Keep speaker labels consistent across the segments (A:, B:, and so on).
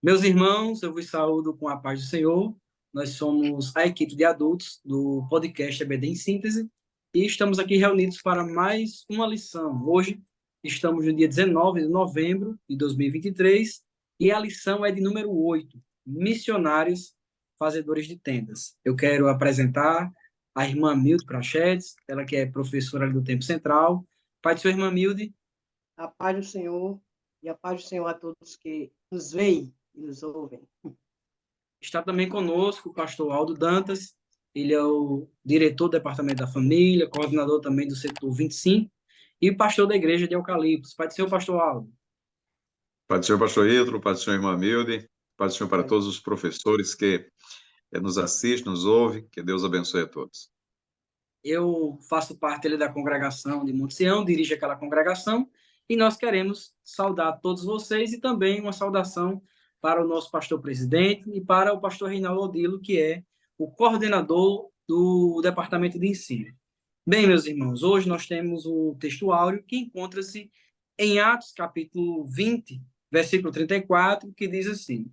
A: Meus irmãos, eu vos saúdo com a paz do Senhor. Nós somos a equipe de adultos do podcast EBD em Síntese e estamos aqui reunidos para mais uma lição. Hoje estamos no dia 19 de novembro de 2023 e a lição é de número 8, Missionários Fazedores de Tendas. Eu quero apresentar a irmã Milde Prachedes, ela que é professora ali do Tempo Central. Pai do seu irmã Milde.
B: A paz do Senhor e a paz do Senhor a todos que nos veem e nos ouvem.
A: Está também conosco o pastor Aldo Dantas, ele é o diretor do Departamento da Família, coordenador também do setor 25, e pastor da igreja de Eucaliptos. Pai do Senhor, pastor Aldo.
C: Pai do Senhor, pastor Ítalo, Pai do Senhor, irmã Milde, Pai do Senhor para todos os professores que nos assistem, nos ouvem, que Deus abençoe a todos.
A: Eu faço parte ali da congregação de Monte Sião, dirijo aquela congregação, e nós queremos saudar todos vocês e também uma saudação para o nosso pastor presidente e para o pastor Reinaldo Odilo, que é o coordenador do Departamento de Ensino. Bem, meus irmãos, hoje nós temos um texto áureo que encontra-se em Atos, capítulo 20, versículo 34, que diz assim: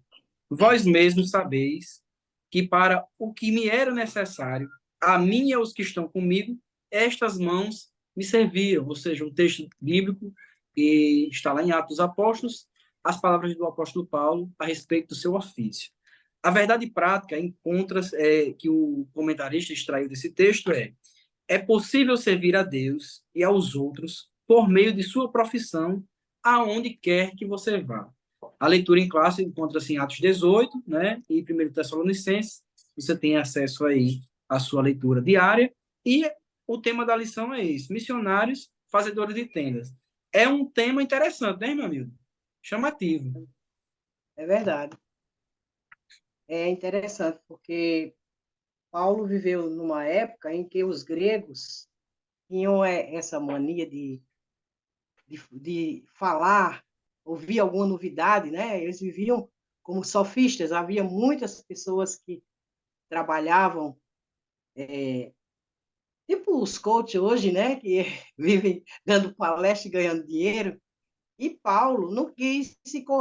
A: Vós mesmos sabeis que para o que me era necessário, a mim e aos que estão comigo, estas mãos me serviam. Ou seja, um texto bíblico que está lá em Atos dos Apóstolos, as palavras do apóstolo Paulo a respeito do seu ofício. A verdade prática encontra que o comentarista extraiu desse texto é possível servir a Deus e aos outros por meio de sua profissão, aonde quer que você vá. A leitura em classe encontra-se em Atos 18, né, e 1 Tessalonicenses. Você tem acesso aí à sua leitura diária. E o tema da lição é esse: missionários, fazedores de tendas. É um tema interessante, né, meu amigo? Chamativo.
B: É verdade. É interessante, porque Paulo viveu numa época em que os gregos tinham essa mania de falar, ouvir alguma novidade, né? Eles viviam como sofistas, havia muitas pessoas que trabalhavam, tipo os coaches hoje, né? Que vivem dando palestra e ganhando dinheiro. E Paulo não quis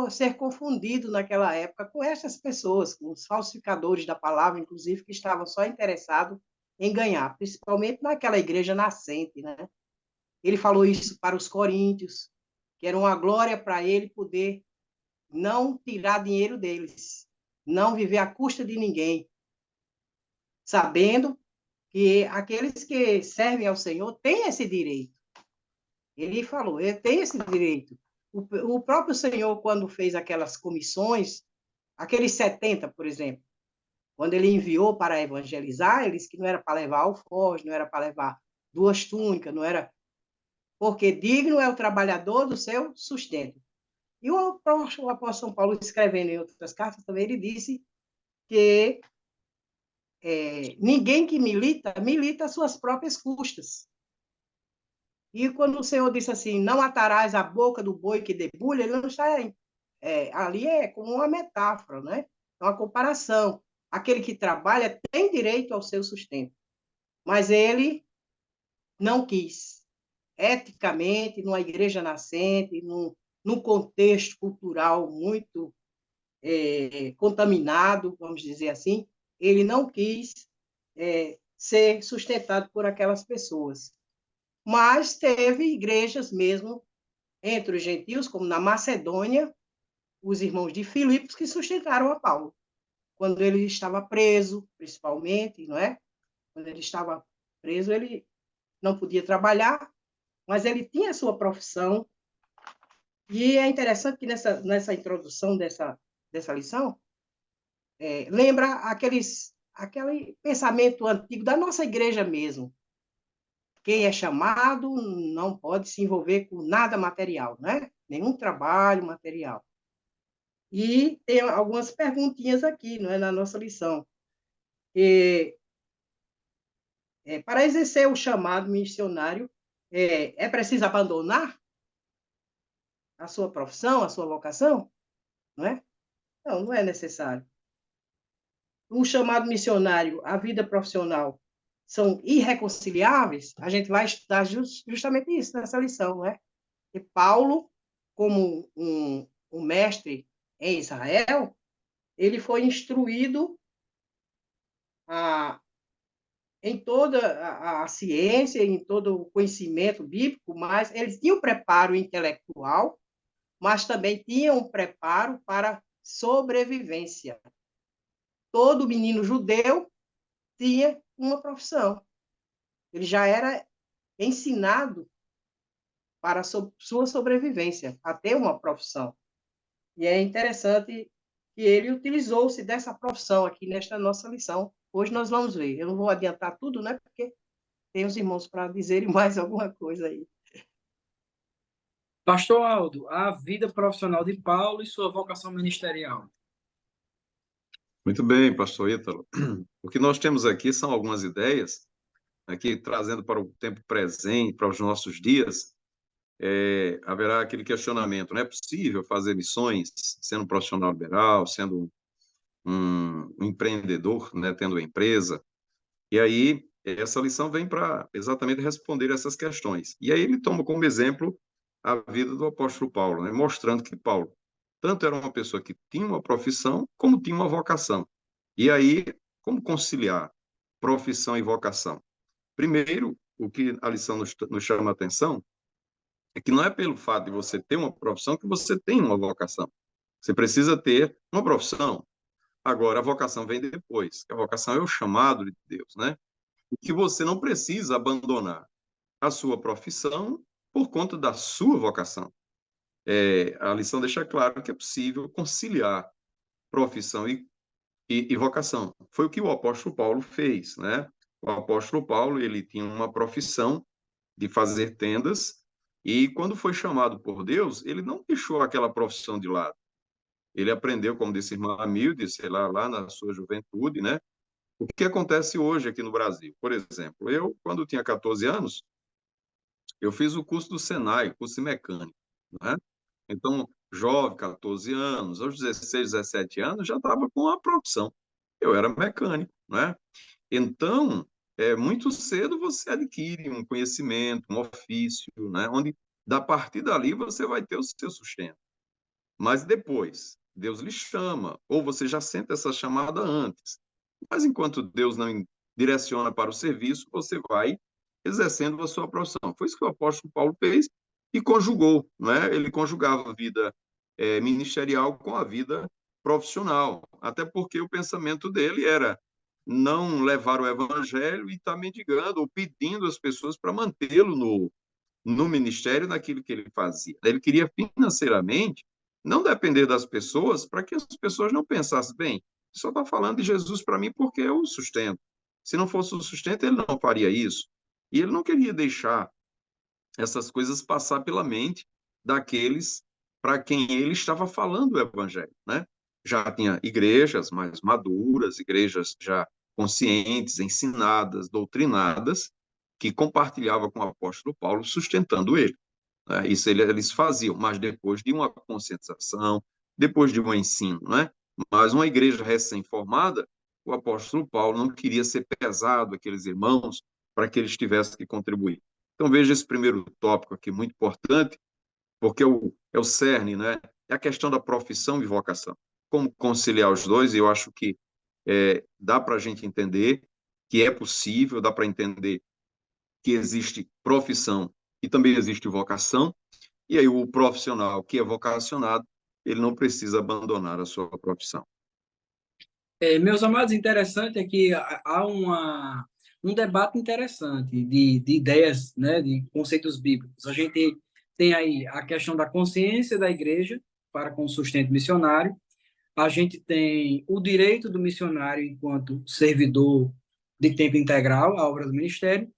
B: ser confundido naquela época com essas pessoas, com os falsificadores da palavra, inclusive, que estavam só interessados em ganhar, principalmente naquela igreja nascente, né? Ele falou isso para os coríntios, que era uma glória para ele poder não tirar dinheiro deles, não viver à custa de ninguém, sabendo que aqueles que servem ao Senhor têm esse direito. Ele falou, ele tem esse direito. O próprio Senhor, quando fez aquelas comissões, aqueles 70, por exemplo, quando ele enviou para evangelizar, ele disse que não era para levar alforje, não era para levar duas túnicas, não era... Porque digno é o trabalhador do seu sustento. E o apóstolo São Paulo, escrevendo em outras cartas, também ele disse que ninguém que milita, milita às suas próprias custas. E quando o Senhor disse assim, não atarás a boca do boi que debulha, ele não está ali como uma metáfora, né? É uma comparação. Aquele que trabalha tem direito ao seu sustento, mas ele não quis. Eticamente, numa igreja nascente, num contexto cultural muito contaminado, vamos dizer assim, ele não quis ser sustentado por aquelas pessoas. Mas teve igrejas mesmo entre os gentios, como na Macedônia, os irmãos de Filipos que sustentaram a Paulo. Quando ele estava preso, principalmente, não é? Quando ele estava preso, ele não podia trabalhar, mas ele tinha a sua profissão. E é interessante que nessa introdução dessa lição, lembra aquele pensamento antigo da nossa igreja mesmo. Quem é chamado não pode se envolver com nada material, né? Nenhum trabalho material. E tem algumas perguntinhas aqui, não é, na nossa lição. Para exercer o chamado missionário, é preciso abandonar a sua profissão, a sua vocação? Não é? Não, não é necessário. O chamado missionário, a vida profissional, são irreconciliáveis? A gente vai estudar justamente isso nessa lição, não é? E Paulo, como um mestre em Israel, ele foi instruído em toda a ciência, em todo o conhecimento bíblico, mas ele tinha um preparo intelectual, mas também tinha um preparo para sobrevivência. Todo menino judeu tinha uma profissão. Ele já era ensinado para a sua sobrevivência, a ter uma profissão. E é interessante que ele utilizou-se dessa profissão aqui nesta nossa lição. Hoje nós vamos ver. Eu não vou adiantar tudo, né? Porque tem os irmãos para dizerem mais alguma coisa aí.
A: Pastor Aldo, a vida profissional de Paulo e sua vocação ministerial.
C: Muito bem, pastor Ítalo. O que nós temos aqui são algumas ideias, aqui trazendo para o tempo presente, para os nossos dias, haverá aquele questionamento, não é possível fazer missões sendo um profissional liberal, sendo um empreendedor, né, tendo uma empresa. E aí, essa lição vem para exatamente responder essas questões. E aí ele toma como exemplo a vida do apóstolo Paulo, né, mostrando que Paulo tanto era uma pessoa que tinha uma profissão, como tinha uma vocação. E aí, como conciliar profissão e vocação? Primeiro, o que a lição nos chama a atenção é que não é pelo fato de você ter uma profissão que você tem uma vocação. Você precisa ter uma profissão. Agora, a vocação vem depois. A vocação é o chamado de Deus, né? E que você não precisa abandonar a sua profissão por conta da sua vocação. A lição deixa claro que é possível conciliar profissão e vocação. Foi o que o apóstolo Paulo fez, né? O apóstolo Paulo, ele tinha uma profissão de fazer tendas, e quando foi chamado por Deus, ele não deixou aquela profissão de lado. Ele aprendeu, como disse a irmã Amilde, sei lá na sua juventude, né? O que acontece hoje aqui no Brasil? Por exemplo, eu, quando tinha 14 anos, eu fiz o curso do Senai, curso de mecânico, né? Então, jovem, 14 anos, aos 16, 17 anos, já estava com a profissão. Eu era mecânico, né? Então, muito cedo você adquire um conhecimento, um ofício, né? Onde, da partir dali, você vai ter o seu sustento. Mas depois, Deus lhe chama, ou você já sente essa chamada antes. Mas enquanto Deus não direciona para o serviço, você vai exercendo a sua profissão. Foi isso que o apóstolo Paulo fez e conjugou, não é? Ele conjugava a vida ministerial com a vida profissional, até porque o pensamento dele era não levar o evangelho e estar mendigando ou pedindo às pessoas para mantê-lo no ministério, naquilo que ele fazia. Ele queria financeiramente não depender das pessoas, para que as pessoas não pensassem, bem, só está falando de Jesus para mim porque eu o sustento. Se não fosse o sustento, ele não faria isso. E ele não queria deixar essas coisas passar pela mente daqueles para quem ele estava falando o evangelho, né? Já tinha igrejas mais maduras, igrejas já conscientes, ensinadas, doutrinadas, que compartilhava com o apóstolo Paulo, sustentando ele. Né? Isso eles faziam, mas depois de uma conscientização, depois de um ensino, né? Mas uma igreja recém-formada, o apóstolo Paulo não queria ser pesado aqueles irmãos para que eles tivessem que contribuir. Então veja esse primeiro tópico aqui muito importante, porque é o cerne, né? É a questão da profissão e vocação. Como conciliar os dois? E eu acho que dá para a gente entender que é possível, dá para entender que existe profissão e também existe vocação, e aí o profissional que é vocacionado, ele não precisa abandonar a sua profissão.
A: Meus amados, interessante é que há um debate interessante de ideias, né, de conceitos bíblicos. A gente tem aí a questão da consciência da igreja para com o sustento missionário, a gente tem o direito do missionário enquanto servidor de tempo integral, a obra do ministério,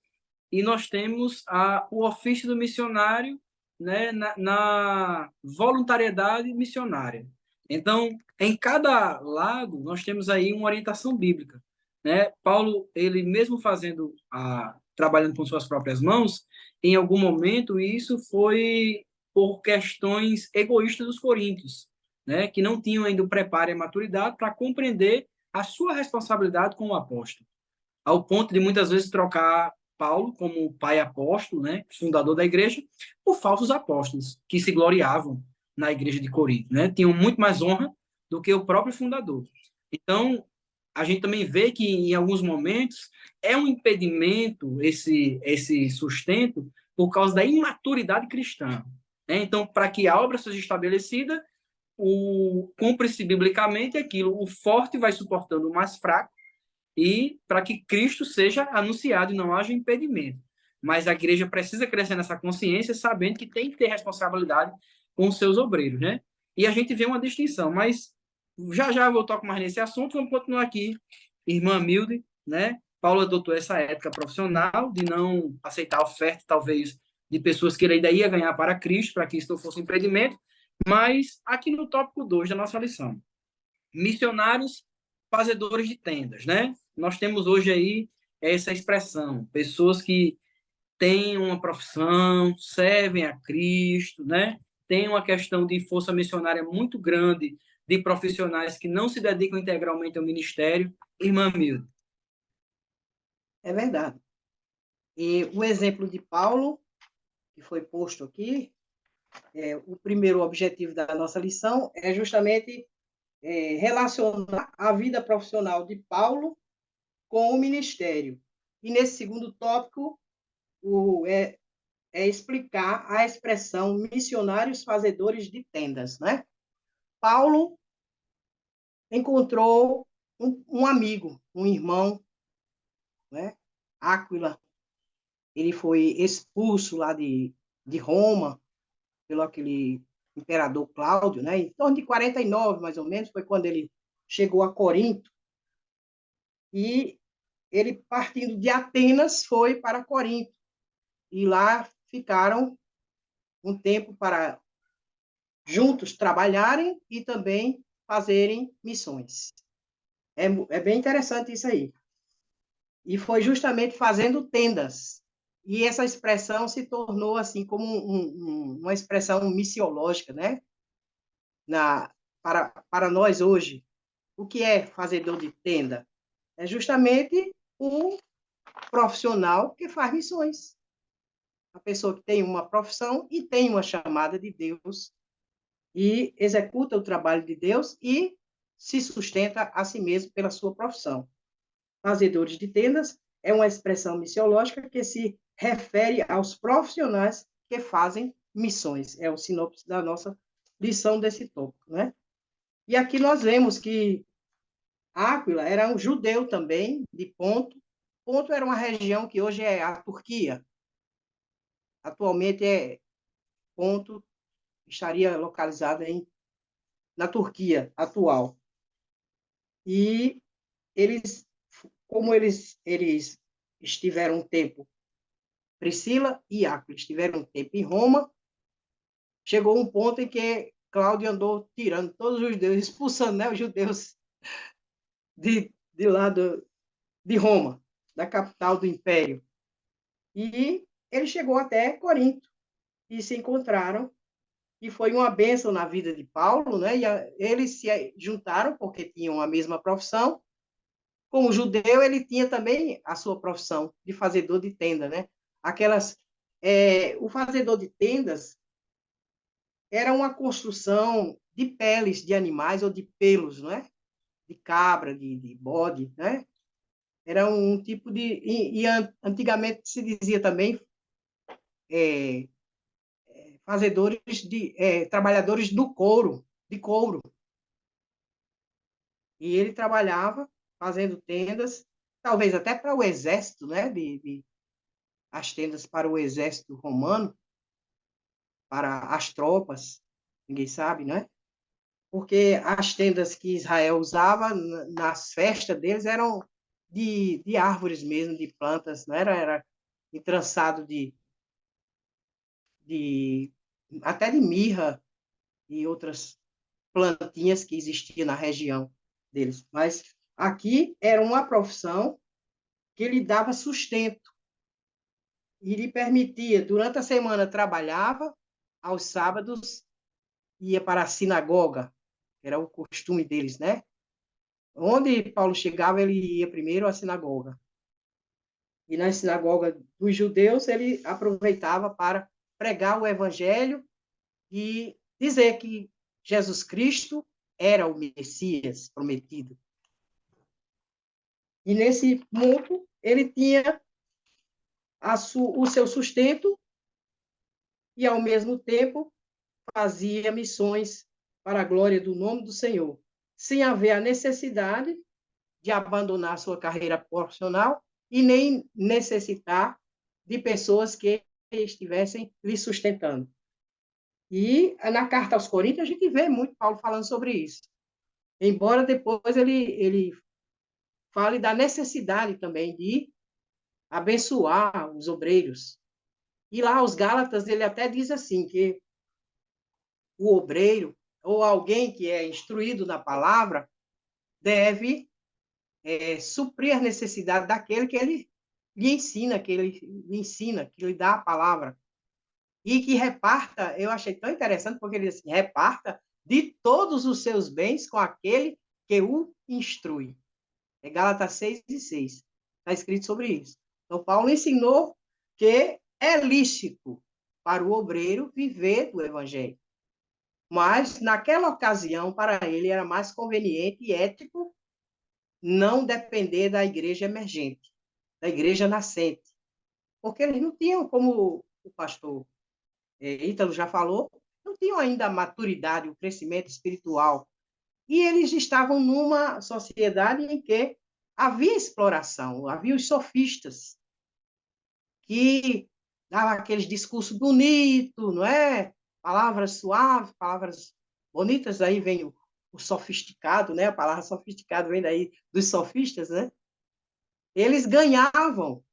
A: e nós temos o ofício do missionário, né, na voluntariedade missionária. Então, em cada lado, nós temos aí uma orientação bíblica. Né? Paulo, ele mesmo trabalhando com suas próprias mãos, em algum momento isso foi por questões egoístas dos coríntios, né? Que não tinham ainda o preparo e a maturidade para compreender a sua responsabilidade como apóstolo, ao ponto de muitas vezes trocar Paulo como pai apóstolo, né, fundador da igreja, por falsos apóstolos que se gloriavam na igreja de Corinto, né? Tinham muito mais honra do que o próprio fundador. Então, a gente também vê que, em alguns momentos, é um impedimento esse sustento por causa da imaturidade cristã. Né? Então, para que a obra seja estabelecida, cumpre-se biblicamente aquilo, o forte vai suportando o mais fraco, e para que Cristo seja anunciado e não haja impedimento. Mas a igreja precisa crescer nessa consciência, sabendo que tem que ter responsabilidade com os seus obreiros, né? E a gente vê uma distinção, mas já já eu vou tocar mais nesse assunto, vamos continuar aqui. Irmã Milde, né? Paulo adotou essa ética profissional de não aceitar a oferta, talvez, de pessoas que ele ainda ia ganhar para Cristo, para que isso não fosse um impedimento, mas aqui no tópico 2 da nossa lição, missionários fazedores de tendas, né? Nós temos hoje aí essa expressão, pessoas que têm uma profissão, servem a Cristo, né? Tem uma questão de força missionária muito grande de profissionais que não se dedicam integralmente ao ministério. Irmã Milda.
B: É verdade. E o exemplo de Paulo, que foi posto aqui, o primeiro objetivo da nossa lição é justamente relacionar a vida profissional de Paulo com o ministério. E nesse segundo tópico, explicar a expressão missionários fazedores de tendas, né? Paulo encontrou um amigo, um irmão, né? Áquila. Ele foi expulso lá de Roma pelo aquele imperador Cláudio, né? Em torno de 49, mais ou menos, foi quando ele chegou a Corinto. E ele, partindo de Atenas, foi para Corinto. E lá ficaram um tempo para juntos trabalharem e também fazerem missões. É bem interessante isso aí. E foi justamente fazendo tendas. E essa expressão se tornou assim como uma expressão missiológica, né? Para nós hoje, o que é fazedor de tenda? É justamente o profissional que faz missões. A pessoa que tem uma profissão e tem uma chamada de Deus e executa o trabalho de Deus e se sustenta a si mesmo pela sua profissão. Fazedores de tendas é uma expressão missiológica que se refere aos profissionais que fazem missões. É o sinopse da nossa lição desse tópico, né? E aqui nós vemos que Áquila era um judeu também, de Ponto. Ponto era uma região que hoje é a Turquia. Atualmente Ponto estaria localizada na Turquia atual. E como eles estiveram um tempo, Priscila e Áquila estiveram um tempo em Roma, chegou um ponto em que Cláudio andou tirando todos os judeus, expulsando, né, os judeus de lá de Roma, da capital do império. E ele chegou até Corinto e se encontraram, e foi uma bênção na vida de Paulo, né? E eles se juntaram porque tinham a mesma profissão. Como judeu, ele tinha também a sua profissão de fazedor de tenda, né? O fazedor de tendas era uma construção de peles de animais ou de pelos, não é? De cabra, de bode, né? Era um tipo de... E antigamente se dizia também trabalhadores do couro, de couro. E ele trabalhava fazendo tendas, talvez até para o exército, né? As tendas para o exército romano, para as tropas, ninguém sabe, né? Porque as tendas que Israel usava nas festas deles eram de árvores mesmo, de plantas, não era entrançado até de mirra e outras plantinhas que existiam na região deles. Mas aqui era uma profissão que lhe dava sustento e lhe permitia, durante a semana trabalhava, aos sábados ia para a sinagoga, era o costume deles, né? Onde Paulo chegava, ele ia primeiro à sinagoga. E na sinagoga dos judeus, ele aproveitava para pregar o evangelho e dizer que Jesus Cristo era o Messias prometido. E nesse mundo, ele tinha o seu sustento e, ao mesmo tempo, fazia missões para a glória do nome do Senhor, sem haver a necessidade de abandonar sua carreira profissional e nem necessitar de pessoas que estivessem lhe sustentando. E na carta aos Coríntios, a gente vê muito Paulo falando sobre isso. Embora depois ele fale da necessidade também de abençoar os obreiros. E lá, os Gálatas, ele até diz assim, que o obreiro, ou alguém que é instruído na palavra, deve suprir a necessidade daquele que ele lhe ensina, que lhe dá a palavra. E que reparta, eu achei tão interessante, porque ele diz assim, reparta de todos os seus bens com aquele que o instrui. É Gálatas 6:6. Está escrito sobre isso. Então, Paulo ensinou que é lícito para o obreiro viver do evangelho. Mas, naquela ocasião, para ele era mais conveniente e ético não depender da igreja emergente, da igreja nascente. Porque eles não tinham, como o pastor Ítalo já falou, não tinham ainda a maturidade, o crescimento espiritual. E eles estavam numa sociedade em que havia exploração, havia os sofistas, que davam aqueles discursos bonitos, não é? Palavras suaves, palavras bonitas, aí vem o sofisticado, né? A palavra sofisticado vem daí dos sofistas, né? Eles ganhavam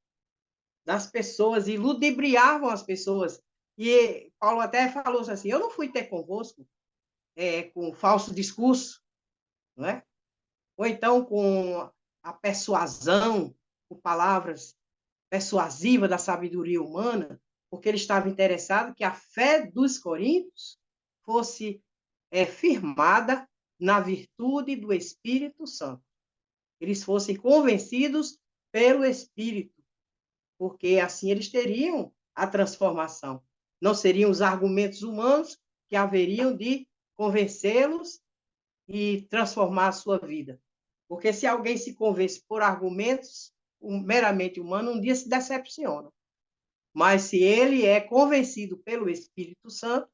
B: das pessoas e ludibriavam as pessoas. E Paulo até falou assim, eu não fui ter convosco com falso discurso, não é? Ou então com a persuasão, com palavras persuasivas da sabedoria humana, porque ele estava interessado que a fé dos coríntios fosse firmada na virtude do Espírito Santo. Eles fossem convencidos pelo Espírito, porque assim eles teriam a transformação. Não seriam os argumentos humanos que haveriam de convencê-los e transformar a sua vida. Porque se alguém se convence por argumentos meramente humanos, um dia se decepciona. Mas se ele é convencido pelo Espírito Santo,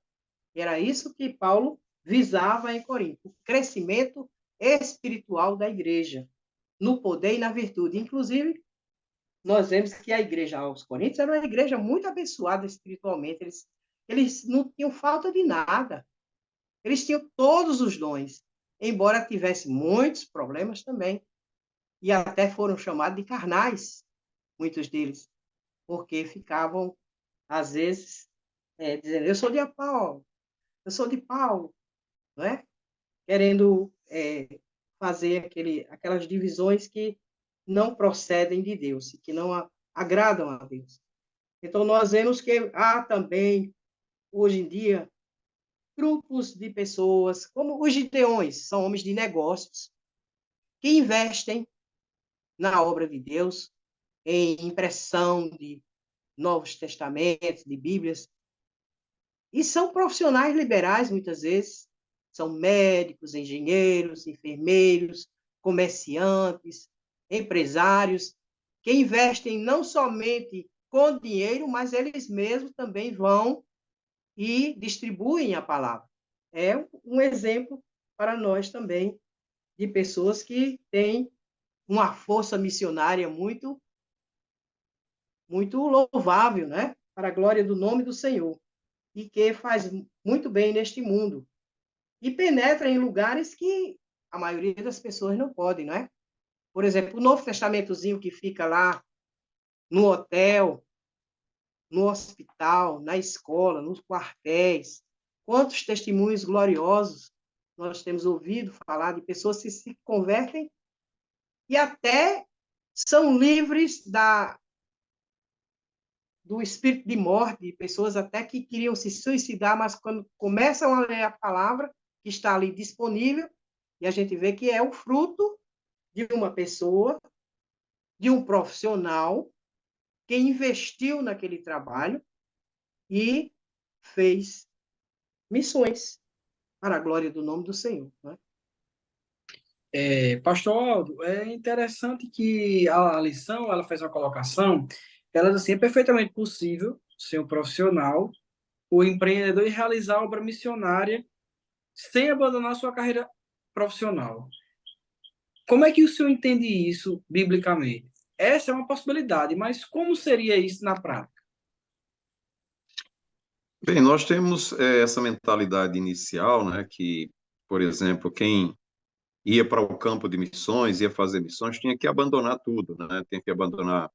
B: era isso que Paulo visava em Corinto, o crescimento espiritual da igreja, no poder e na virtude. Inclusive, nós vemos que a igreja aos Coríntios era uma igreja muito abençoada espiritualmente. Eles não tinham falta de nada. Eles tinham todos os dons, embora tivessem muitos problemas também. E até foram chamados de carnais, muitos deles, porque ficavam, às vezes, dizendo, eu sou de Paulo, eu sou de Paulo, não é? Querendo fazer aquelas divisões que não procedem de Deus, que não agradam a Deus. Então, nós vemos que há também, hoje em dia, grupos de pessoas, como os gideões, são homens de negócios, que investem na obra de Deus, em impressão de Novos Testamentos, de Bíblias, e são profissionais liberais, muitas vezes, são médicos, engenheiros, enfermeiros, comerciantes, empresários, que investem não somente com dinheiro, mas eles mesmos também vão e distribuem a palavra. É um exemplo para nós também de pessoas que têm uma força missionária muito louvável, né? Para a glória do nome do Senhor, e que faz muito bem neste mundo e penetra em lugares que a maioria das pessoas não podem, não é? Por exemplo, o Novo Testamentozinho que fica lá no hotel, no hospital, na escola, nos quartéis. Quantos testemunhos gloriosos nós temos ouvido falar de pessoas que se convertem e até são livres do espírito de morte, pessoas até que queriam se suicidar, mas quando começam a ler a palavra que está ali disponível, e a gente vê que é o fruto de uma pessoa, de um profissional que investiu naquele trabalho e fez missões para a glória do nome do Senhor. Né?
A: Pastor Aldo, é interessante que a lição, ela faz uma colocação, ela diz assim, é perfeitamente possível ser um profissional, o empreendedor e realizar obra missionária sem abandonar sua carreira profissional. Como é que o senhor entende isso biblicamente? Essa é uma possibilidade, mas como seria isso na prática?
C: Bem, nós temos essa mentalidade inicial, né, que, por exemplo, quem ia para o campo de missões, ia fazer missões, tinha que abandonar tudo, né? Tinha que abandonar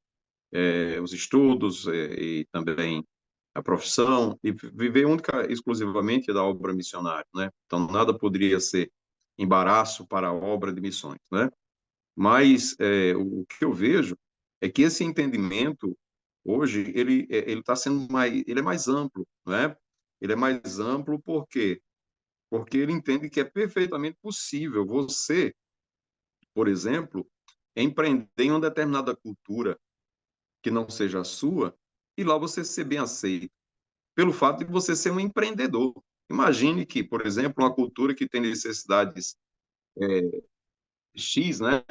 C: os estudos e também a profissão e viver única, exclusivamente da obra missionária, né? Então, nada poderia ser embaraço para a obra de missões, né? Mas o que eu vejo é que esse entendimento hoje ele está sendo ele é mais amplo, né? Ele é mais amplo porque ele entende que é perfeitamente possível você, por exemplo, empreender em uma determinada cultura que não seja a sua e lá você ser bem aceito pelo fato de você ser um empreendedor. Imagine que, por exemplo, uma cultura que tem necessidades X, né?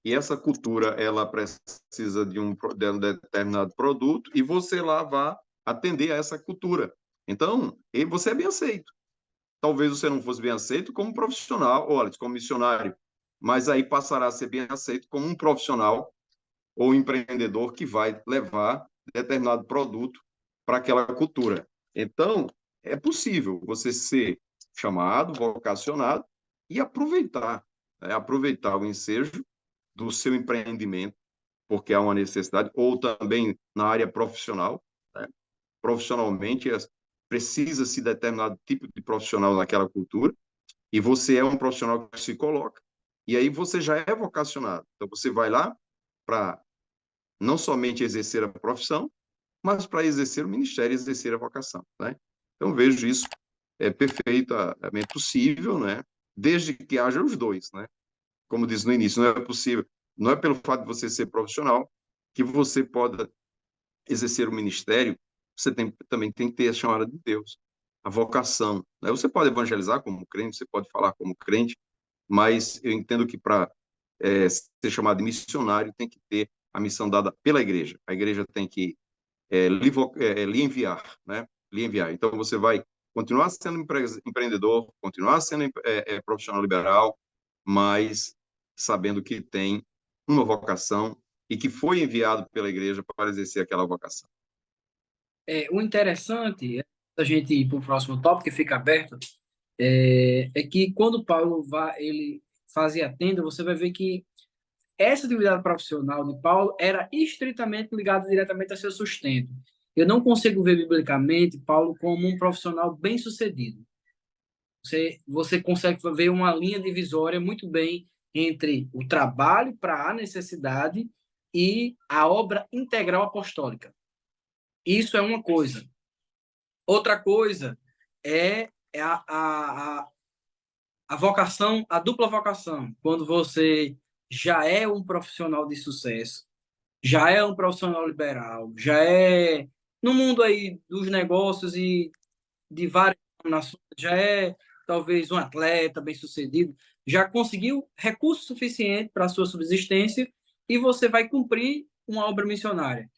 C: E essa cultura ela precisa de um determinado produto e você lá vá atender a essa cultura. Então, e você é bem aceito. Talvez você não fosse bem aceito como profissional, olha, como missionário, mas aí passará a ser bem aceito como um profissional ou empreendedor que vai levar determinado produto para aquela cultura. Então, é possível você ser chamado, vocacionado e aproveitar, né? Aproveitar o ensejo do seu empreendimento, porque há uma necessidade, ou também na área profissional, né? Profissionalmente, precisa-se de determinado tipo de profissional naquela cultura, e você é um profissional que se coloca, e aí você já é vocacionado. Então, você vai lá para não somente exercer a profissão, mas para exercer o ministério e exercer a vocação, né? Então, vejo isso perfeitamente possível, né? Desde que haja os dois, né? Como disse no início, não é possível, não é pelo fato de você ser profissional que você pode exercer o ministério, você também tem que ter a chamada de Deus, a vocação, né? Você pode evangelizar como crente, você pode falar como crente, mas eu entendo que para ser chamado de missionário tem que ter a missão dada pela igreja. A igreja tem que lhe enviar, né? Lhe enviar. Então você vai continuar sendo empreendedor, continuar sendo profissional liberal, mas sabendo que tem uma vocação e que foi enviado pela igreja para exercer aquela vocação.
A: O interessante, a gente ir para o próximo tópico, que fica aberto, é que quando Paulo ele fazia a tenda, você vai ver que essa atividade profissional de Paulo era estritamente ligada diretamente a seu sustento. Eu não consigo ver biblicamente Paulo como um profissional bem-sucedido. Você consegue ver uma linha divisória muito bem entre o trabalho para a necessidade e a obra integral apostólica. Isso é uma coisa. Outra coisa é a vocação, a dupla vocação. Quando você já é um profissional de sucesso, já é um profissional liberal, já é no mundo aí dos negócios e de várias nações, já é talvez um atleta bem-sucedido, já conseguiu recurso suficiente para a sua subsistência e você vai cumprir uma obra missionária.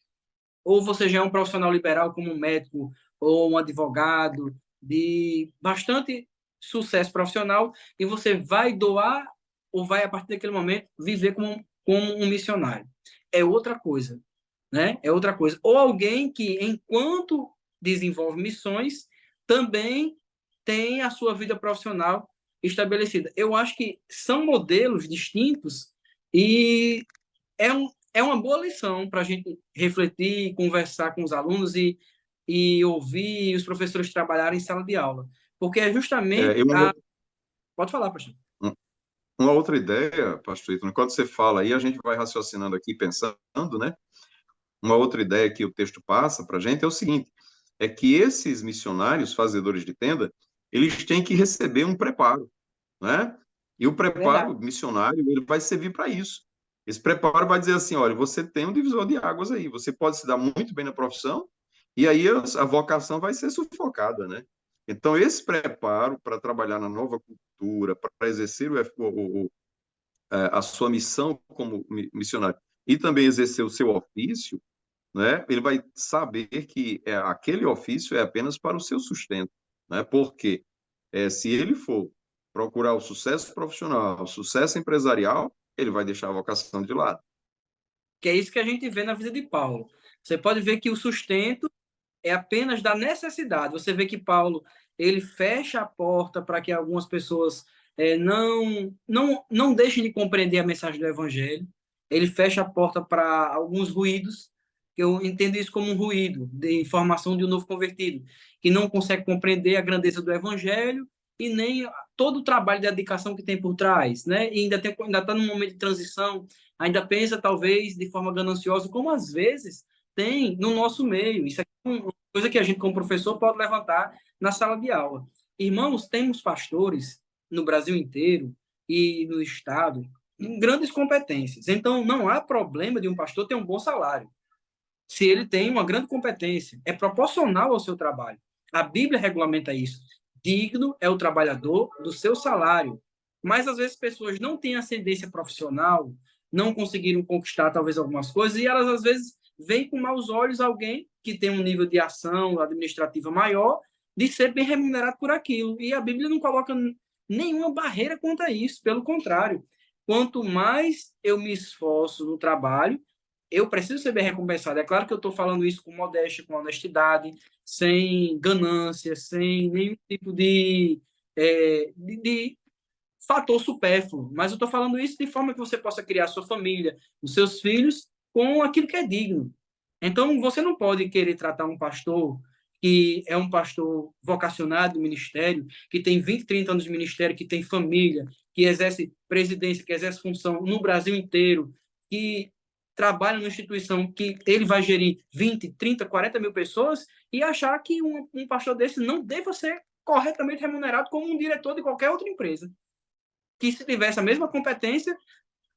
A: Ou você já é um profissional liberal como um médico ou um advogado de bastante sucesso profissional e você vai doar ou vai, a partir daquele momento, viver como um missionário. É outra coisa, né? É outra coisa. Ou alguém que, enquanto desenvolve missões, também tem a sua vida profissional estabelecida. Eu acho que são modelos distintos e é uma boa lição para a gente refletir, conversar com os alunos e ouvir os professores trabalharem em sala de aula. Porque é justamente
C: Uma,
A: Pode falar, pastor.
C: uma outra ideia, pastor Ítalo, enquanto você fala aí, a gente vai raciocinando aqui, pensando, né? Uma outra ideia que o texto passa para a gente é o seguinte, é que esses missionários, fazedores de tenda, eles têm que receber um preparo, né? E o
B: Verdade.
C: preparo missionário, ele vai servir para isso. Esse preparo vai dizer assim, olha, você tem um divisor de águas aí, você pode se dar muito bem na profissão, e aí a vocação vai ser sufocada, né? Então, esse preparo para trabalhar na nova cultura, para exercer a sua missão como missionário e também exercer o seu ofício, né, ele vai saber que aquele ofício é apenas para o seu sustento, né, porque se ele for procurar o sucesso profissional, o sucesso empresarial, ele vai deixar a vocação de lado.
A: Que é isso que a gente vê na vida de Paulo. Você pode ver que o sustento é apenas da necessidade. Você vê que Paulo ele fecha a porta para que algumas pessoas não deixem de compreender a mensagem do Evangelho. Ele fecha a porta para alguns ruídos, que eu entendo isso como um ruído de informação de um novo convertido, que não consegue compreender a grandeza do Evangelho e nem todo o trabalho de dedicação que tem por trás, né? E ainda está num momento de transição, ainda pensa talvez de forma gananciosa, como às vezes tem no nosso meio. Isso aqui é uma coisa que a gente, como professor, pode levantar na sala de aula. Irmãos, temos pastores no Brasil inteiro e no Estado em grandes competências. Então, não há problema de um pastor ter um bom salário. Se ele tem uma grande competência, é proporcional ao seu trabalho. A Bíblia regulamenta isso. Digno é o trabalhador do seu salário. Mas, às vezes, pessoas não têm ascendência profissional, não conseguiram conquistar, talvez, algumas coisas, e elas, às vezes, veem com maus olhos alguém que tem um nível de ação administrativa maior de ser bem remunerado por aquilo. E a Bíblia não coloca nenhuma barreira quanto a isso. Pelo contrário, quanto mais eu me esforço no trabalho, eu preciso ser bem recompensado. É claro que eu estou falando isso com modéstia, com honestidade, sem ganância, sem nenhum tipo de fator supérfluo. Mas eu estou falando isso de forma que você possa criar a sua família, os seus filhos, com aquilo que é digno. Então, você não pode querer tratar um pastor que é um pastor vocacionado do ministério, que tem 20, 30 anos de ministério, que tem família, que exerce presidência, que exerce função no Brasil inteiro, que trabalha numa instituição que ele vai gerir 20, 30, 40 mil pessoas e achar que um pastor desse não deva ser corretamente remunerado como um diretor de qualquer outra empresa. Que se tivesse a mesma competência,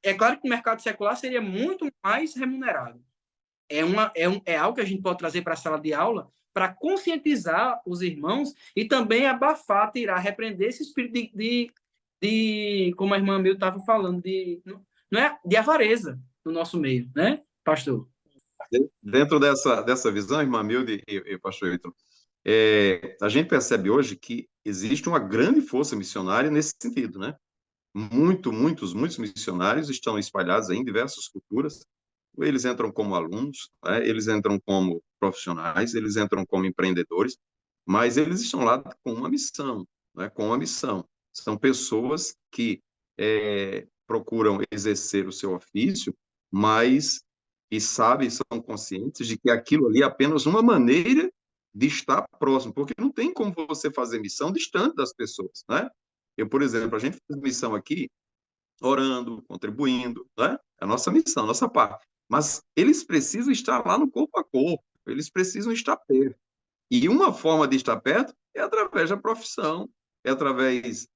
A: é claro que o mercado secular seria muito mais remunerado. É algo que a gente pode trazer para a sala de aula para conscientizar os irmãos e também abafar, tirar, repreender esse espírito como a irmã Mil estava falando, não é, de avareza no nosso meio, né, pastor?
C: Dentro dessa visão, irmã Milde e pastor Vitor, a gente percebe hoje que existe uma grande força missionária nesse sentido, né? Muitos missionários estão espalhados em diversas culturas. Eles entram como alunos, né? Eles entram como profissionais, eles entram como empreendedores, mas eles estão lá com uma missão, né? Com uma missão. São pessoas que procuram exercer o seu ofício, mas e sabem, são conscientes de que aquilo ali é apenas uma maneira de estar próximo, porque não tem como você fazer missão distante das pessoas, né? Eu, por exemplo, a gente faz missão aqui orando, contribuindo, né? É a nossa missão, a nossa parte. Mas eles precisam estar lá no corpo a corpo, eles precisam estar perto. E uma forma de estar perto é através da profissão, é através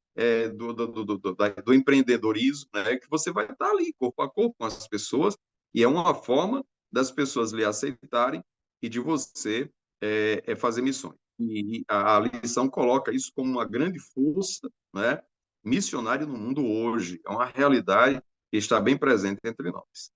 C: do empreendedorismo, né? Que você vai estar ali, corpo a corpo com as pessoas, e é uma forma das pessoas lhe aceitarem e de você fazer missões. E a lição coloca isso como uma grande força, né? Missionário no mundo hoje. É uma realidade que está bem presente entre nós.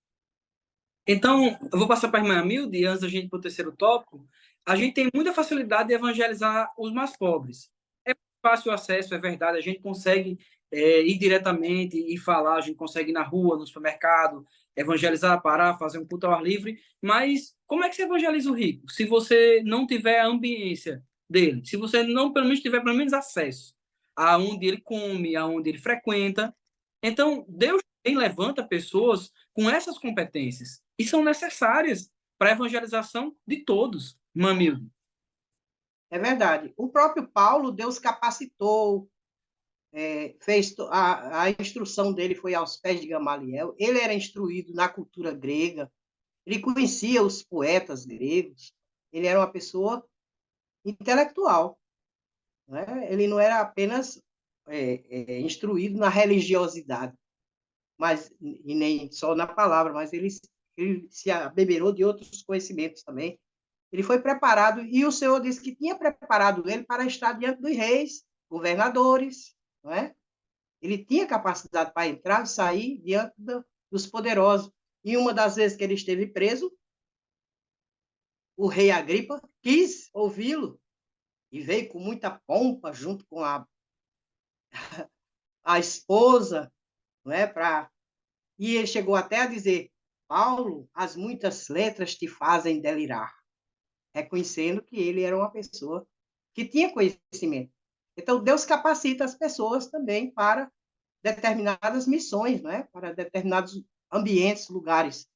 A: Então, eu vou passar para a irmã Milde, antes da gente ir para o terceiro tópico. A gente tem muita facilidade de evangelizar os mais pobres. É fácil o acesso, é verdade, a gente consegue ir diretamente e falar, a gente consegue ir na rua, no supermercado, evangelizar, parar, fazer um culto ao ar livre, mas como é que você evangeliza o rico? Se você não tiver a ambiência dele, se você não, pelo menos, tiver pelo menos acesso aonde ele come, aonde ele frequenta. Então, Deus também levanta pessoas com essas competências e são necessárias para a evangelização de todos, Mamildo.
B: É verdade. O próprio Paulo, Deus capacitou, fez a instrução dele foi aos pés de Gamaliel. Ele era instruído na cultura grega, ele conhecia os poetas gregos, ele era uma pessoa intelectual, né? Ele não era apenas instruído na religiosidade, mas e nem só na palavra, mas ele se abeberou de outros conhecimentos também. Ele foi preparado, e o Senhor disse que tinha preparado ele para estar diante dos reis, governadores, não é? Ele tinha capacidade para entrar e sair diante dos poderosos. E uma das vezes que ele esteve preso, o rei Agripa quis ouvi-lo e veio com muita pompa junto com a esposa, não é? E ele chegou até a dizer: Paulo, as muitas letras te fazem delirar, reconhecendo que ele era uma pessoa que tinha conhecimento. Então, Deus capacita as pessoas também para determinadas missões, não é? Para determinados ambientes, lugares.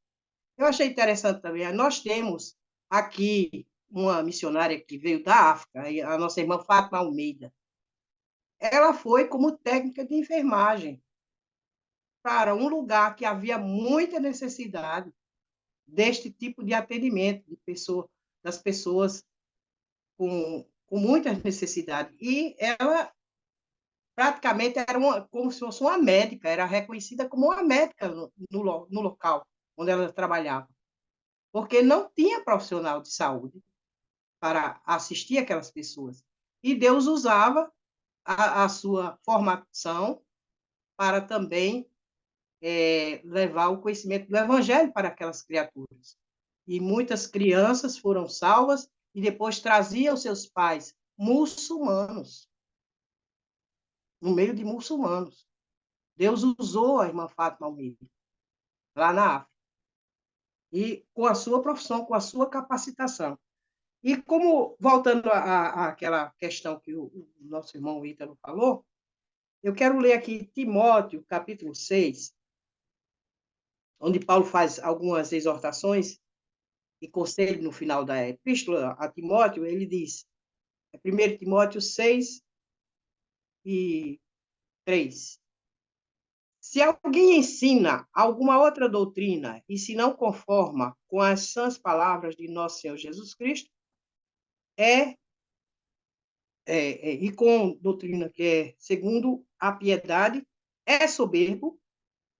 B: Eu achei interessante também. Nós temos aqui uma missionária que veio da África, a nossa irmã Fátima Almeida. Ela foi como técnica de enfermagem para um lugar que havia muita necessidade deste tipo de atendimento das pessoas com muita necessidade. E ela praticamente era como se fosse uma médica, era reconhecida como uma médica no local onde ela trabalhava, porque não tinha profissional de saúde para assistir aquelas pessoas. E Deus usava a sua formação para também levar o conhecimento do evangelho para aquelas criaturas. E muitas crianças foram salvas e depois traziam seus pais muçulmanos, no meio de muçulmanos. Deus usou a irmã Fátima Almeida, lá na África, e com a sua profissão, com a sua capacitação. E como, voltando àquela questão que o nosso irmão Ítalo falou, eu quero ler aqui Timóteo, capítulo 6, onde Paulo faz algumas exortações e conselho no final da epístola a Timóteo. Ele diz, 1 Timóteo 6 e 3, se alguém ensina alguma outra doutrina e se não conforma com as sãs palavras de nosso Senhor Jesus Cristo, e com doutrina que é segundo a piedade, é soberbo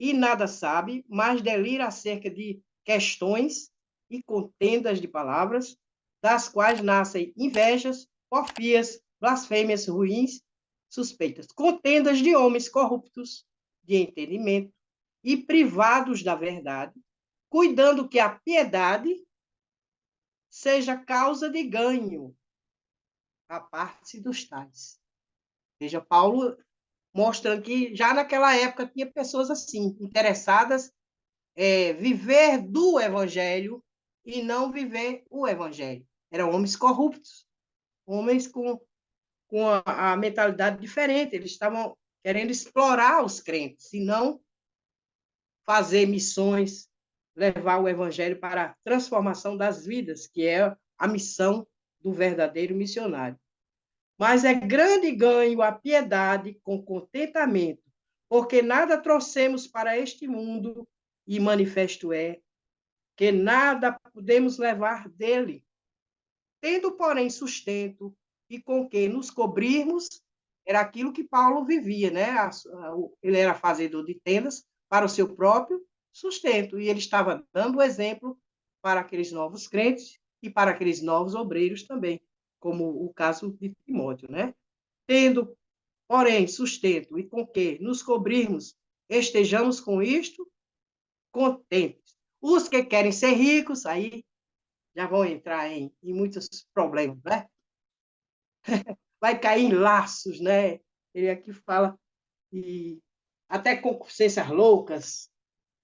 B: e nada sabe, mas delira acerca de questões e contendas de palavras, das quais nascem invejas, porfias, blasfêmias ruins, suspeitas, contendas de homens corruptos de entendimento e privados da verdade, cuidando que a piedade seja causa de ganho a parte dos tais. Veja, Paulo mostrando que já naquela época tinha pessoas assim, interessadas viver do evangelho e não viver o evangelho. Eram homens corruptos, homens com a mentalidade diferente. Eles estavam querendo explorar os crentes e não fazer missões, levar o evangelho para a transformação das vidas, que é a missão do verdadeiro missionário. Mas é grande ganho a piedade com contentamento, porque nada trouxemos para este mundo, e manifesto é que nada podemos levar dele. Tendo, porém, sustento e com que nos cobrirmos, era aquilo que Paulo vivia, né? Ele era fazedor de tendas para o seu próprio sustento, e ele estava dando o exemplo para aqueles novos crentes e para aqueles novos obreiros também, como o caso de Timóteo, né? Tendo, porém, sustento e com que nos cobrirmos, estejamos com isto contentes. Os que querem ser ricos, aí já vão entrar em muitos problemas, né? Vai cair em laços, né? Ele aqui fala, e até concupiscências loucas,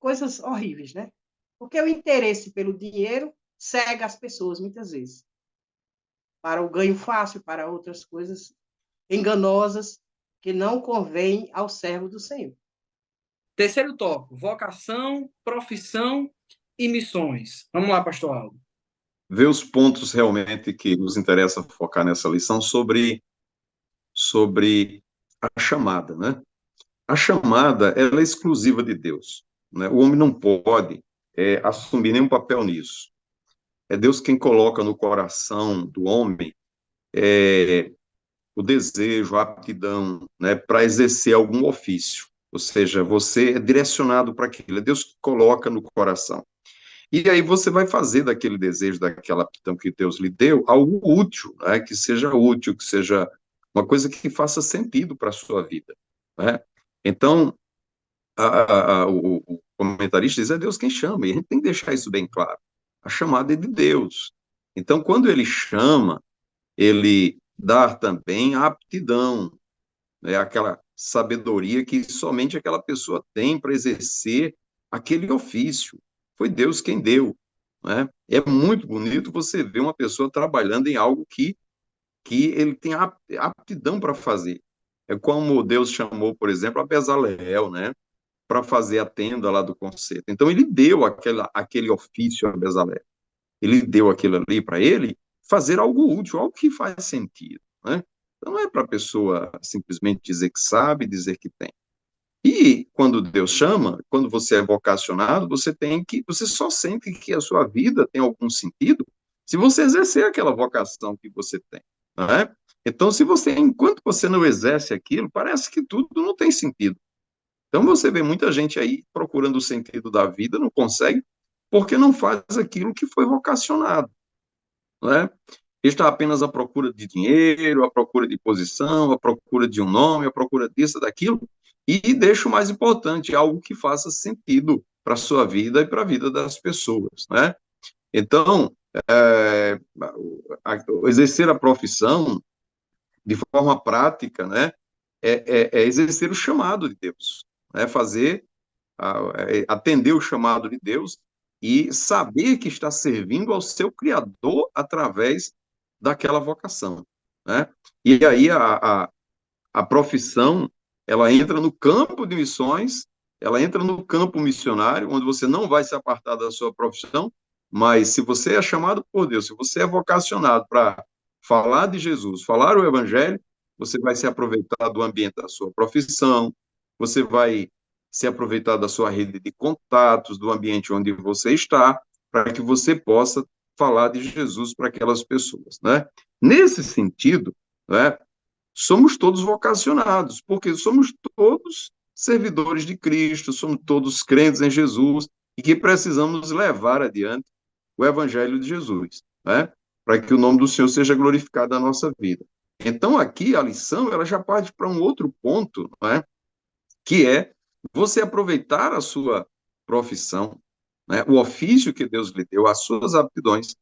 B: coisas horríveis, né? Porque o interesse pelo dinheiro cega as pessoas, muitas vezes, para o ganho fácil, para outras coisas enganosas que não convém ao servo do Senhor.
A: Terceiro tópico, vocação, profissão e missões. Vamos lá, pastor Aldo.
C: Ver os pontos realmente que nos interessa focar nessa lição sobre a chamada, né? A chamada, ela é exclusiva de Deus, né? O homem não pode assumir nenhum papel nisso. É Deus quem coloca no coração do homem o desejo, a aptidão, né, para exercer algum ofício. Ou seja, você é direcionado para aquilo. É Deus que coloca no coração. E aí você vai fazer daquele desejo, daquela aptidão que Deus lhe deu, algo útil, né? Que seja útil, que seja uma coisa que faça sentido para a sua vida, né? Então, o comentarista diz, é Deus quem chama, e a gente tem que deixar isso bem claro. A chamada é de Deus. Então, quando ele chama, ele dá também a aptidão, né, aquela sabedoria que somente aquela pessoa tem para exercer aquele ofício. Foi Deus quem deu, né? É muito bonito você ver uma pessoa trabalhando em algo que ele tem aptidão para fazer. É como Deus chamou, por exemplo, a Bezaleel, né, para fazer a tenda lá do concerto. Então, ele deu aquele ofício a Bezaleel. Ele deu aquilo ali para ele fazer algo útil, algo que faz sentido, né? Então, não é para a pessoa simplesmente dizer que sabe, dizer que tem. E quando Deus chama, quando você é vocacionado, você só sente que a sua vida tem algum sentido se você exercer aquela vocação que você tem, né? Então, enquanto você não exerce aquilo, parece que tudo não tem sentido. Então, você vê muita gente aí procurando o sentido da vida, não consegue, porque não faz aquilo que foi vocacionado, né? Está apenas à procura de dinheiro, à procura de posição, à procura de um nome, à procura disso, daquilo, e deixa o mais importante, algo que faça sentido para a sua vida e para a vida das pessoas, né? Então, é, exercer a profissão de forma prática, né, é exercer o chamado de Deus, né, atender o chamado de Deus e saber que está servindo ao seu Criador através daquela vocação, né? E aí a profissão, ela entra no campo de missões, ela entra no campo missionário, onde você não vai se apartar da sua profissão, mas se você é chamado por Deus, se você é vocacionado para falar de Jesus, falar o evangelho, você vai se aproveitar do ambiente da sua profissão, você vai se aproveitar da sua rede de contatos, do ambiente onde você está, para que você possa falar de Jesus para aquelas pessoas, né? Nesse sentido, né, somos todos vocacionados, porque somos todos servidores de Cristo, somos todos crentes em Jesus e que precisamos levar adiante o Evangelho de Jesus, né? Para que o nome do Senhor seja glorificado na nossa vida. Então, aqui, a lição, ela já parte para um outro ponto, né? Que é você aproveitar a sua profissão, né? O ofício que Deus lhe deu, as suas aptidões,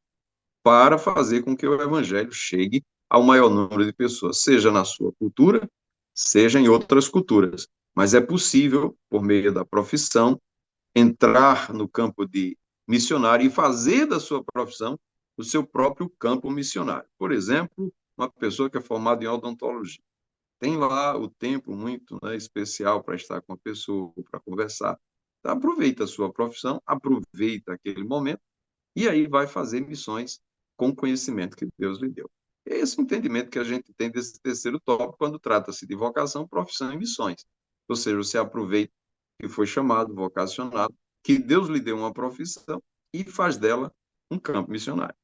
C: para fazer com que o evangelho chegue ao maior número de pessoas, seja na sua cultura, seja em outras culturas. Mas é possível, por meio da profissão, entrar no campo de missionário e fazer da sua profissão o seu próprio campo missionário. Por exemplo, uma pessoa que é formada em odontologia. Tem lá o tempo muito, né, especial para estar com a pessoa, para conversar. Então, aproveita a sua profissão, aproveita aquele momento e aí vai fazer missões com o conhecimento que Deus lhe deu. É esse o entendimento que a gente tem desse terceiro tópico quando trata-se de vocação, profissão e missões. Ou seja, você aproveita que foi chamado, vocacionado, que Deus lhe deu uma profissão e faz dela um campo missionário.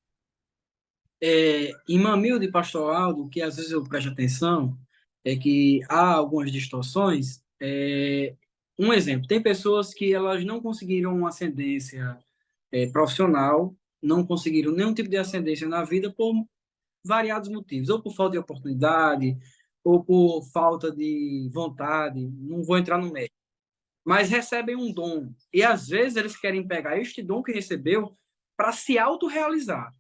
A: Em Mamilde, Pastor Aldo, que às vezes eu presto atenção, é que há algumas distorções. Um exemplo, tem pessoas que elas não conseguiram uma ascendência profissional, não conseguiram nenhum tipo de ascendência na vida por variados motivos, ou por falta de oportunidade, ou por falta de vontade, não vou entrar no mérito, mas recebem um dom. E às vezes eles querem pegar este dom que recebeu para se autorrealizar.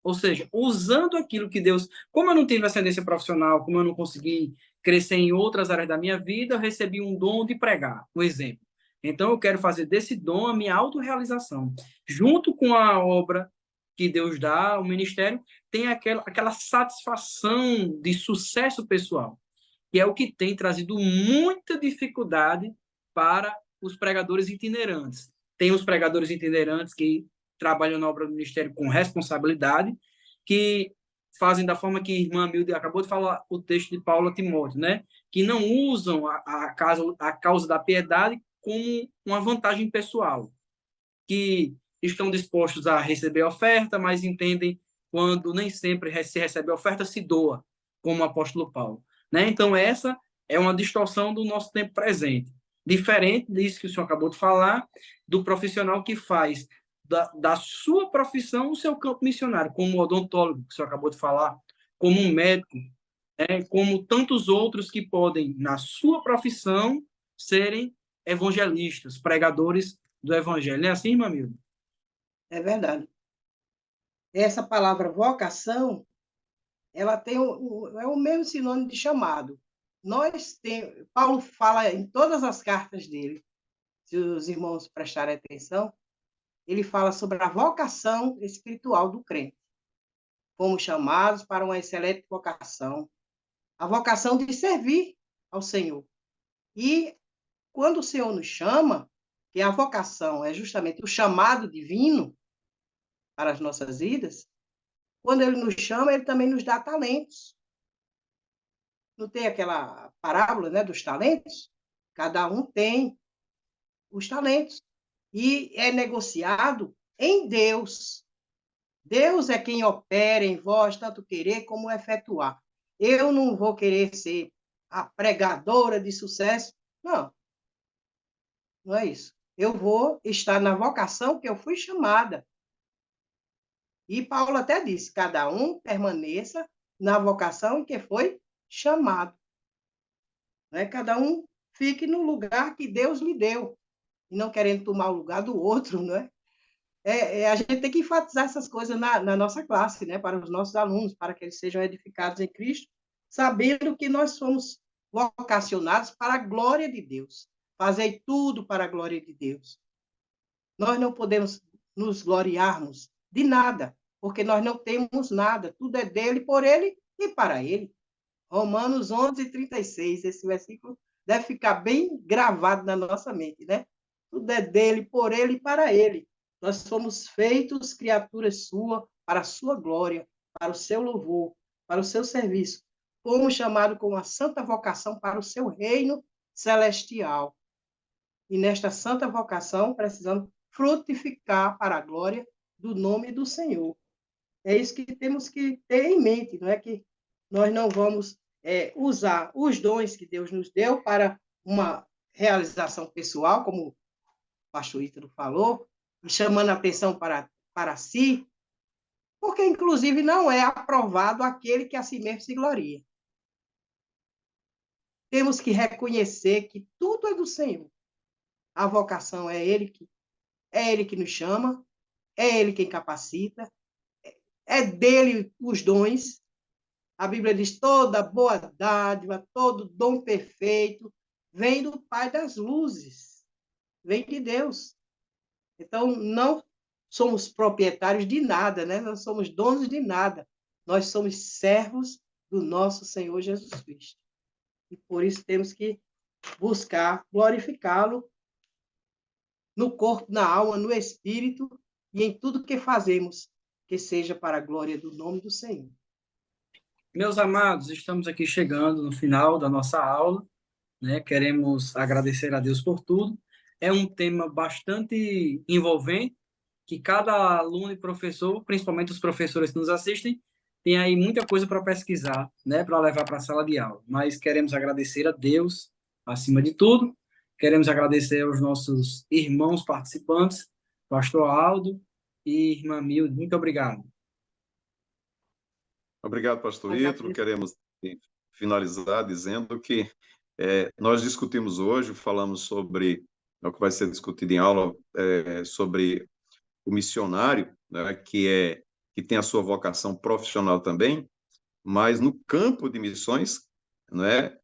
A: Ou seja, usando aquilo que Deus... Como eu não tive ascendência profissional, como eu não consegui crescer em outras áreas da minha vida, eu recebi um dom de pregar, um exemplo. Então, eu quero fazer desse dom a minha autorrealização. Junto com a obra que Deus dá, o ministério, tem aquela satisfação de sucesso pessoal, que é o que tem trazido muita dificuldade para os pregadores itinerantes. Tem os pregadores itinerantes que trabalham na obra do ministério com responsabilidade, que fazem da forma que a irmã Milde acabou de falar o texto de Paulo a Timóteo, né? Que não usam a causa da piedade como uma vantagem pessoal, que estão dispostos a receber oferta, mas entendem quando nem sempre se recebe oferta, se doa, como o apóstolo Paulo, né? Então, essa é uma distorção do nosso tempo presente. Diferente disso que o senhor acabou de falar, do profissional que faz da sua profissão o seu campo missionário, como o odontólogo, que o senhor acabou de falar, como um médico, como tantos outros que podem, na sua profissão, serem evangelistas, pregadores do evangelho. Não é assim, irmã Milda?
B: É verdade. Essa palavra vocação, ela tem é o mesmo sinônimo de chamado. Paulo fala em todas as cartas dele, se os irmãos prestarem atenção, ele fala sobre a vocação espiritual do crente. Fomos chamados para uma excelente vocação, a vocação de servir ao Senhor. E quando o Senhor nos chama, que a vocação é justamente o chamado divino para as nossas vidas, quando ele nos chama, ele também nos dá talentos. Não tem aquela parábola, né, dos talentos? Cada um tem os talentos. E é negociado em Deus. Deus é quem opera em vós, tanto querer como efetuar. Eu não vou querer ser a pregadora de sucesso. Não, não é isso. Eu vou estar na vocação que eu fui chamada. E Paulo até disse, cada um permaneça na vocação em que foi chamado. Né? Cada um fique no lugar que Deus lhe deu, e não querendo tomar o lugar do outro, não é? A gente tem que enfatizar essas coisas na nossa classe, né? Para os nossos alunos, para que eles sejam edificados em Cristo, sabendo que nós somos vocacionados para a glória de Deus. Fazei tudo para a glória de Deus. Nós não podemos nos gloriarmos de nada, porque nós não temos nada. Tudo é dele, por ele e para ele. Romanos 11:36. Esse versículo deve ficar bem gravado na nossa mente, né? Tudo é dele, por ele e para ele. Nós fomos feitos criaturas suas para a sua glória, para o seu louvor, para o seu serviço. Fomos chamados com uma santa vocação para o seu reino celestial. E nesta santa vocação precisamos frutificar para a glória do nome do Senhor. É isso que temos que ter em mente, não é que nós não vamos usar os dons que Deus nos deu para uma realização pessoal, como o pastor Ítalo falou, chamando a atenção para si, porque, inclusive, não é aprovado aquele que a si mesmo se gloria. Temos que reconhecer que tudo é do Senhor. A vocação é Ele que nos chama, é Ele quem capacita, é dele os dons. A Bíblia diz, toda boa dádiva, todo dom perfeito, vem do Pai das luzes, vem de Deus. Então, não somos proprietários de nada, né? Não somos donos de nada. Nós somos servos do nosso Senhor Jesus Cristo. E por isso temos que buscar glorificá-lo no corpo, na alma, no espírito e em tudo que fazemos, que seja para a glória do nome do Senhor.
A: Meus amados, estamos aqui chegando no final da nossa aula, né? Queremos agradecer a Deus por tudo. É um tema bastante envolvente, que cada aluno e professor, principalmente os professores que nos assistem, tem aí muita coisa para pesquisar, né? Para levar para a sala de aula. Mas queremos agradecer a Deus, acima de tudo. Queremos agradecer aos nossos irmãos participantes, pastor Aldo e irmã Milde. Muito obrigado.
C: Obrigado, pastor Ítalo. Queremos finalizar dizendo que nós discutimos hoje, falamos sobre o que vai ser discutido em aula, sobre o missionário, né, que tem a sua vocação profissional também, mas no campo de missões, né,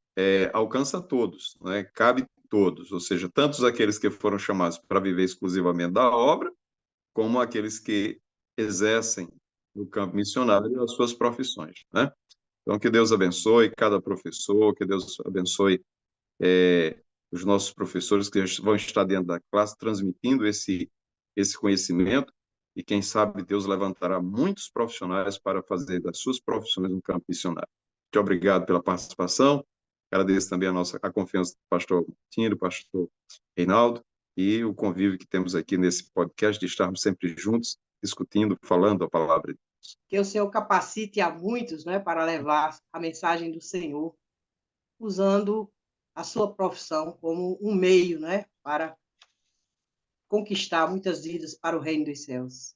C: alcança todos, né, cabe todos, ou seja, tantos aqueles que foram chamados para viver exclusivamente da obra, como aqueles que exercem no campo missionário as suas profissões, né? Então, que Deus abençoe cada professor, que Deus abençoe os nossos professores que vão estar dentro da classe transmitindo esse conhecimento, e quem sabe Deus levantará muitos profissionais para fazer das suas profissões um campo missionário. Muito obrigado pela participação, agradeço também a confiança do pastor Tino, do pastor Reinaldo, e o convívio que temos aqui nesse podcast, de estarmos sempre juntos, discutindo, falando a palavra de Deus.
B: Que o Senhor capacite a muitos, né, para levar a mensagem do Senhor, usando a sua profissão como um meio, né, para conquistar muitas vidas para o reino dos céus.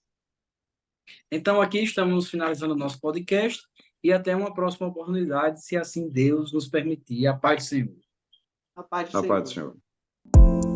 A: Então, aqui estamos finalizando o nosso podcast e até uma próxima oportunidade, se assim Deus nos permitir. A paz do Senhor.
B: A paz do
C: A
B: Senhor.
C: paz do Senhor.
A: Deus.